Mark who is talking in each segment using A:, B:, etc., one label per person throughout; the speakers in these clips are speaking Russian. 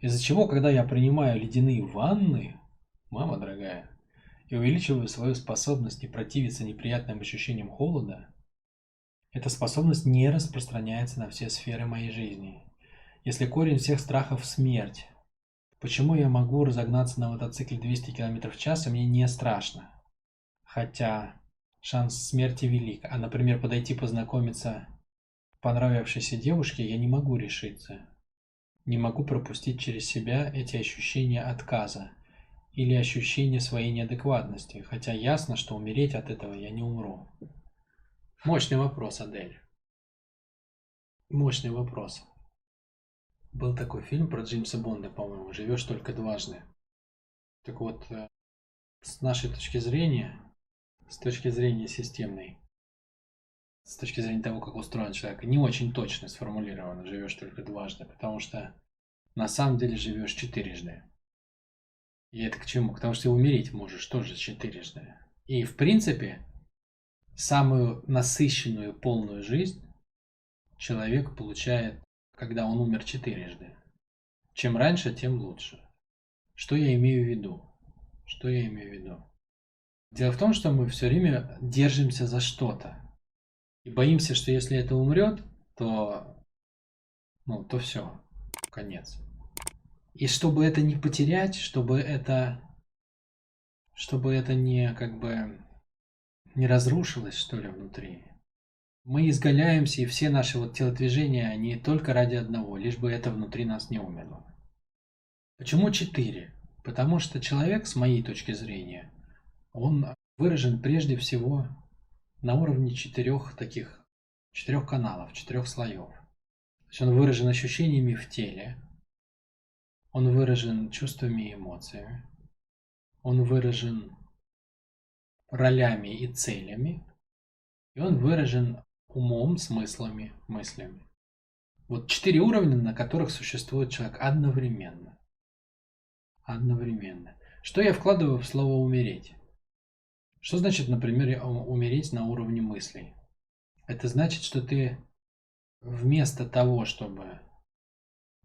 A: Из-за чего, когда я принимаю ледяные ванны, мама дорогая, и увеличиваю свою способность не противиться неприятным ощущениям холода, эта способность не распространяется на все сферы моей жизни. Если корень всех страхов– смерть, почему я могу разогнаться на мотоцикле 200 км в час, и мне не страшно? Хотя шанс смерти велик. А, например, подойти познакомиться понравившейся девушке я не могу решиться. Не могу пропустить через себя эти ощущения отказа или ощущение своей неадекватности, хотя ясно, что умереть от этого я не умру. Мощный вопрос, Адель. Мощный вопрос. Был такой фильм про Джеймса Бонда, по-моему, «Живешь только дважды». Так вот, с нашей точки зрения, с точки зрения системной, с точки зрения того, как устроен человек, не очень точно сформулировано «живешь только дважды», потому что на самом деле живешь четырежды. И это к чему? К тому, что ты умереть можешь тоже четырежды. И в принципе, самую насыщенную, полную жизнь человек получает, когда он умер четырежды. Чем раньше, тем лучше. Что я имею в виду? Что я имею в виду? Дело в том, что мы все время держимся за что-то. И боимся, что если это умрет, то, то все, конец. И чтобы это не потерять, чтобы это не как бы не разрушилось, что ли, внутри. Мы изгаляемся, и все наши вот телодвижения, они только ради одного, лишь бы это внутри нас не умерло. Почему 4? Потому что человек, с моей точки зрения, он выражен прежде всего на уровне четырех каналов, 4 слоев. То есть он выражен ощущениями в теле, он выражен чувствами и эмоциями, он выражен ролями и целями, и он выражен умом, смыслами, мыслями. Вот 4 уровня, на которых существует человек одновременно. Одновременно. Что я вкладываю в слово «умереть»? Что значит, например, умереть на уровне мыслей? Это значит, что ты вместо того, чтобы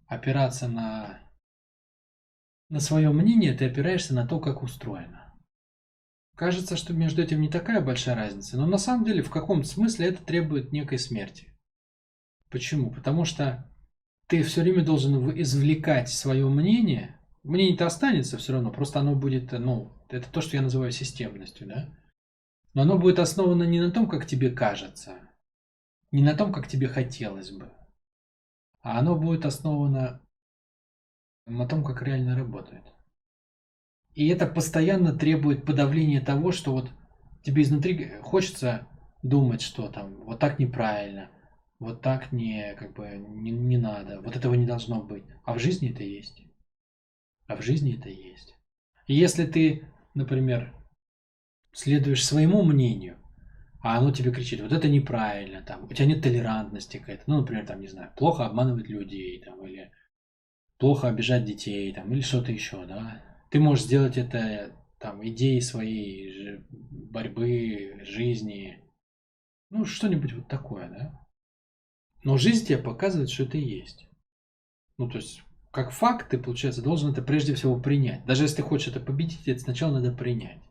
A: опираться на свое мнение, ты опираешься на то, как устроено. Кажется, что между этим не такая большая разница, но на самом деле в каком-то смысле это требует некой смерти. Почему? Потому что ты все время должен извлекать свое мнение. Мнение-то останется все равно, просто оно будет, это то, что я называю системностью, да? Но оно будет основано не на том, как тебе кажется, не на том, как тебе хотелось бы, а оно будет основано на том, как реально работает. И это постоянно требует подавления того, что вот тебе изнутри хочется думать, что там вот так неправильно, вот так не надо, вот этого не должно быть. А в жизни это есть. А в жизни это есть. И если ты, например, следуешь своему мнению, а оно тебе кричит, вот это неправильно, там, у тебя нет толерантности к этому, например, там, не знаю, плохо обманывать людей, там, или плохо обижать детей, там, или что-то еще, да. Ты можешь сделать это, там, идеей своей борьбы, жизни, что-нибудь вот такое, да. Но жизнь тебе показывает, что это есть. То есть, как факт, ты, получается, должен это прежде всего принять. Даже если ты хочешь это победить, это сначала надо принять.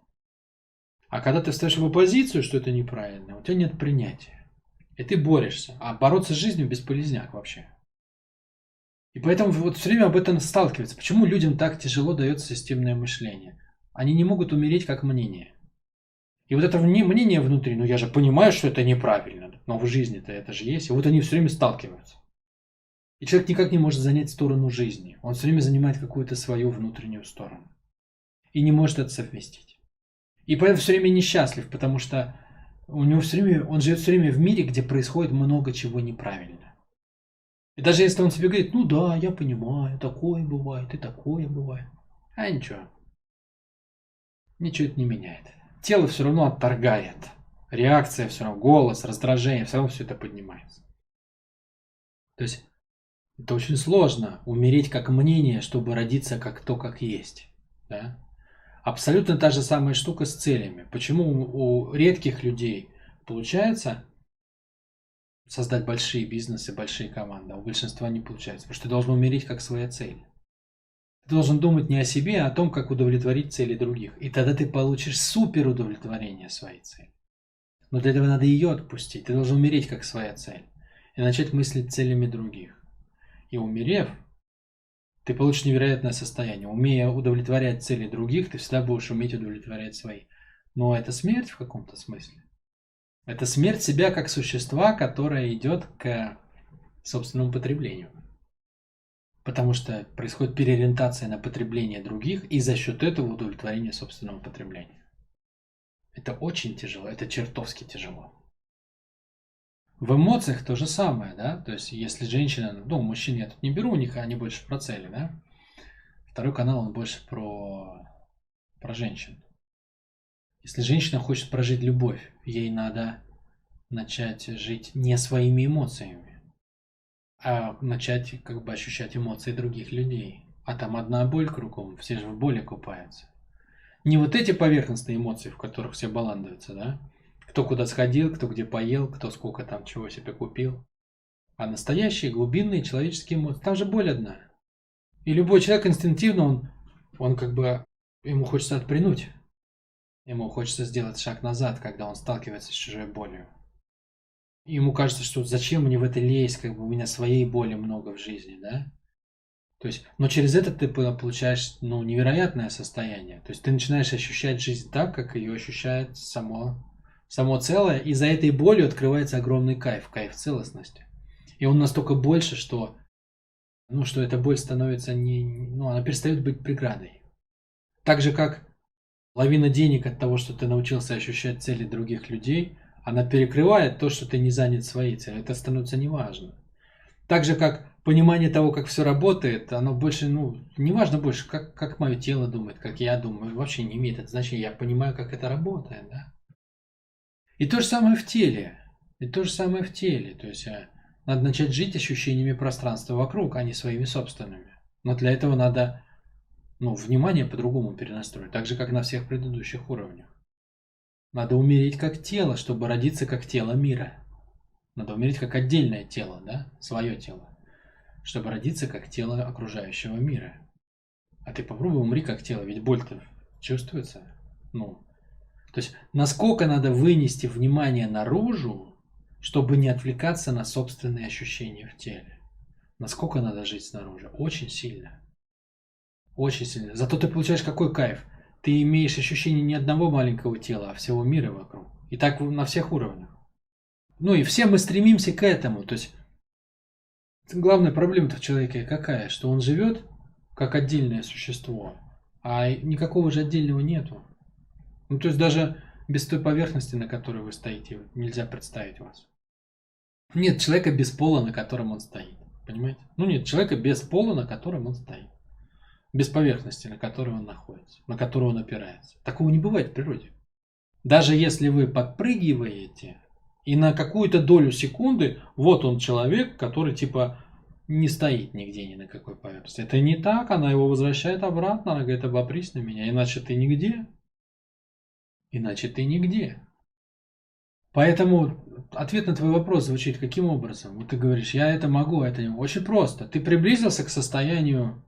A: А когда ты встаешь в оппозицию, что это неправильно, у тебя нет принятия. И ты борешься. А бороться с жизнью бесполезняк вообще. И поэтому вот все время об этом сталкиваться. Почему людям так тяжело дается системное мышление? Они не могут умереть как мнение. И вот это мнение внутри, я же понимаю, что это неправильно, но в жизни-то это же есть. И вот они все время сталкиваются. И человек никак не может занять сторону жизни. Он все время занимает какую-то свою внутреннюю сторону. И не может это совместить. И поэтому все время несчастлив, потому что у него он живет все время в мире, где происходит много чего неправильно. И даже если он тебе говорит, да, я понимаю, такое бывает, и такое бывает. А ничего. Ничего это не меняет. Тело все равно отторгает. Реакция все равно, голос, раздражение, все равно все это поднимается. То есть это очень сложно умереть как мнение, чтобы родиться как то, как есть. Да? Абсолютно та же самая штука с целями. Почему у редких людей получается создать большие бизнесы, большие команды, а у большинства не получается? Потому что ты должен умереть как своя цель. Ты должен думать не о себе, а о том, как удовлетворить цели других. И тогда ты получишь супер удовлетворение своей цели. Но для этого надо ее отпустить. Ты должен умереть как своя цель. И начать мыслить целями других. И умерев, ты получишь невероятное состояние. Умея удовлетворять цели других, ты всегда будешь уметь удовлетворять свои. Но это смерть в каком-то смысле. Это смерть себя как существа, которое идет к собственному потреблению. Потому что происходит переориентация на потребление других и за счет этого удовлетворение собственного потребления. Это очень тяжело, это чертовски тяжело. В эмоциях то же самое, да? То есть, если женщина, ну, мужчин я тут не беру, у них они больше про цели, да? Второй канал, он больше про женщин. Если женщина хочет прожить любовь, ей надо начать жить не своими эмоциями, а начать как бы ощущать эмоции других людей. А там одна боль кругом, все же в боли купаются. Не вот эти поверхностные эмоции, в которых все баландуются, да? Кто куда сходил, кто где поел, кто сколько там чего себе купил. А настоящие глубинные человеческие эмоции. Там же боль одна. И любой человек инстинктивно, он как бы, ему хочется отпрянуть. Ему хочется сделать шаг назад, когда он сталкивается с чужой болью. Ему кажется, что зачем мне в это лезть, как бы у меня своей боли много в жизни, да? То есть, но через это ты получаешь, ну, невероятное состояние. То есть ты начинаешь ощущать жизнь так, как ее ощущает само целое, и за этой болью открывается огромный кайф целостности. И он настолько больше, что, ну, что эта боль становится она перестает быть преградой. Так же, как лавина денег от того, что ты научился ощущать цели других людей, она перекрывает то, что ты не занят своей целью. Это становится неважно. Так же, как понимание того, как все работает, оно больше, не важно больше, как мое тело думает, как я думаю, вообще не имеет это значения. Я понимаю, как это работает, да. И то же самое в теле. То есть надо начать жить ощущениями пространства вокруг, а не своими собственными. Но для этого надо, внимание по-другому перенастроить, так же, как на всех предыдущих уровнях. Надо умереть как тело, чтобы родиться как тело мира. Надо умереть как отдельное тело, да, свое тело, чтобы родиться как тело окружающего мира. А ты попробуй умри как тело, ведь боль-то чувствуется. То есть насколько надо вынести внимание наружу, чтобы не отвлекаться на собственные ощущения в теле. Насколько надо жить снаружи? Очень сильно. Очень сильно. Зато ты получаешь какой кайф? Ты имеешь ощущение не одного маленького тела, а всего мира вокруг. И так на всех уровнях. И все мы стремимся к этому. То есть главная проблема-то в человеке какая? Что он живет как отдельное существо, а никакого же отдельного нету. То есть даже без той поверхности, на которой вы стоите, нельзя представить вас. Нет человека без пола, на котором он стоит. Понимаете? Нет человека без пола, на котором он стоит. Без поверхности, на которой он находится, на которую он опирается. Такого не бывает в природе. Даже если вы подпрыгиваете, и на какую-то долю секунды, вот он человек, который типа не стоит нигде ни на какой поверхности. Это не так, она его возвращает обратно, она говорит, обопрись на меня, иначе ты нигде. Иначе ты нигде. Поэтому ответ на твой вопрос звучит каким образом? Вот ты говоришь, я это могу, это не могу. Очень просто. Ты приблизился к состоянию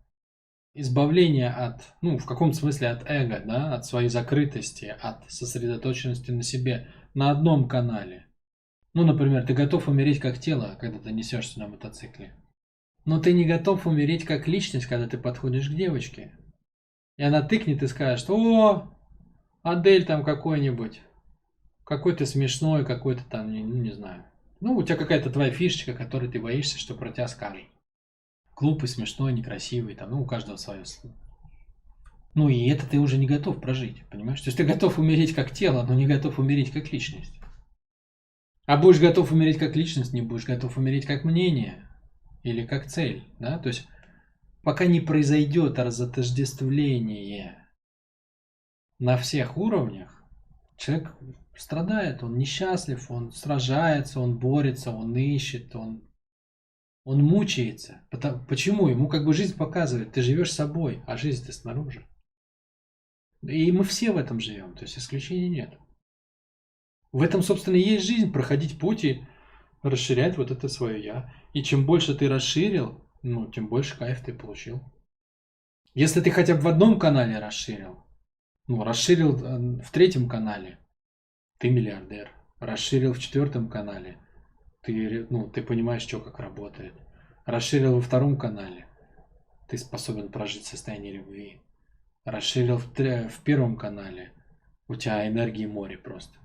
A: избавления от, в каком-то смысле от эго, да, от своей закрытости, от сосредоточенности на себе на одном канале. Например, ты готов умереть как тело, когда ты несешься на мотоцикле. Но ты не готов умереть как личность, когда ты подходишь к девочке. И она тыкнет и скажет, о, Адель там какой-нибудь. Какой ты смешной, какой-то там, не знаю. У тебя какая-то твоя фишечка, которой ты боишься, что про тебя скажут. Глупый, смешной, некрасивый, там, у каждого свое. И это ты уже не готов прожить, понимаешь? То есть ты готов умереть как тело, но не готов умереть как личность. А будешь готов умереть как личность, не будешь готов умереть как мнение или как цель, да? То есть пока не произойдет разотождествление на всех уровнях, человек страдает, он несчастлив, он сражается, он борется, он ищет, он мучается. Почему? Ему как бы жизнь показывает, ты живешь собой, а жизнь-то снаружи. И мы все в этом живем, то есть исключений нет. В этом, собственно, и есть жизнь, проходить путь и расширять вот это свое «я». И чем больше ты расширил, тем больше кайф ты получил. Если ты хотя бы в одном канале расширил, ну, расширил в третьем канале, ты миллиардер. Расширил в четвертом канале, ты понимаешь, что как работает. Расширил во втором канале, ты способен прожить состояние любви. Расширил в первом канале, у тебя энергии море просто.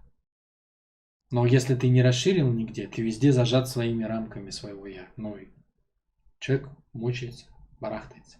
A: Но если ты не расширил нигде, ты везде зажат своими рамками своего я. Ну и человек мучается, барахтается.